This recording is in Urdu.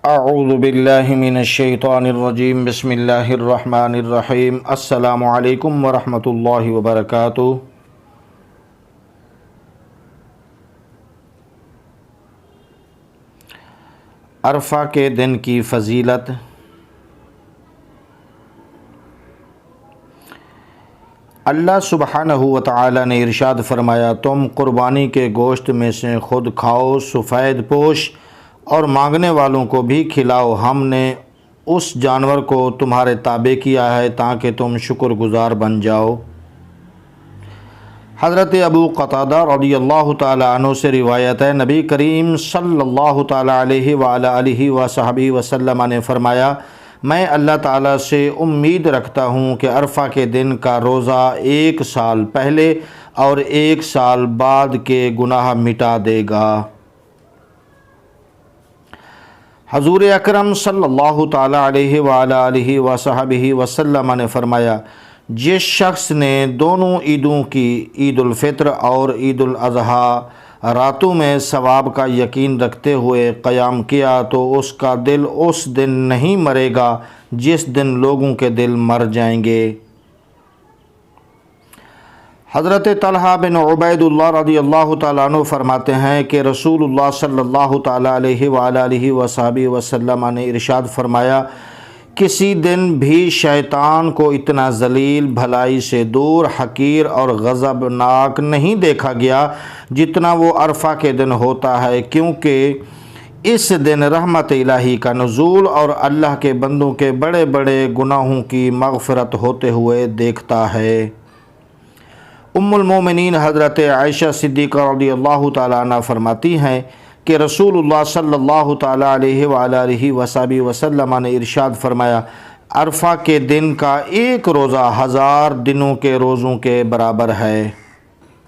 اعوذ باللہ من الشیطان الرجیم بسم اللہ الرحمن الرحیم السلام علیکم ورحمۃ اللہ وبرکاتہ۔ عرفہ کے دن کی فضیلت۔ اللہ سبحانہ و تعالی نے ارشاد فرمایا، تم قربانی کے گوشت میں سے خود کھاؤ، سفید پوش اور مانگنے والوں کو بھی کھلاؤ۔ ہم نے اس جانور کو تمہارے تابع کیا ہے تاکہ تم شکر گزار بن جاؤ۔ حضرت ابو قتادہ رضی اللہ تعالی عنہ سے روایت ہے، نبی کریم صلی اللہ تعالی علیہ وآلہ آلہ وصحبہ وسلم نے فرمایا، میں اللہ تعالیٰ سے امید رکھتا ہوں کہ عرفہ کے دن کا روزہ 1 سال پہلے اور 1 سال بعد کے گناہ مٹا دے گا۔ حضور اکرم صلی اللہ تعالی علیہ وآلہ آلہ وصحبہ وسلم نے فرمایا، جس شخص نے دونوں عیدوں کی، عید الفطر اور عید الاضحیٰ، راتوں میں ثواب کا یقین رکھتے ہوئے قیام کیا تو اس کا دل اس دن نہیں مرے گا جس دن لوگوں کے دل مر جائیں گے۔ حضرت طلحہ بن عبید اللہ رضی اللہ تعالیٰ عنہ فرماتے ہیں کہ رسول اللہ صلی اللہ تعالیٰ علیہ وآلہ آلہ وصحبہ وسلم نے ارشاد فرمایا، کسی دن بھی شیطان کو اتنا ذلیل، بھلائی سے دور، حقیر اور غضبناک نہیں دیکھا گیا جتنا وہ عرفہ کے دن ہوتا ہے، کیونکہ اس دن رحمت الہی کا نزول اور اللہ کے بندوں کے بڑے بڑے گناہوں کی مغفرت ہوتے ہوئے دیکھتا ہے۔ ام المومنین حضرت عائشہ صدیقہ رضی اللہ تعالیٰ عنہ فرماتی ہیں کہ رسول اللہ صلی اللہ تعالیٰ علیہ وآلہ آلہ وصحبہ وسلم نے ارشاد فرمایا، عرفہ کے دن کا ایک روزہ 1000 دنوں کے روزوں کے برابر ہے۔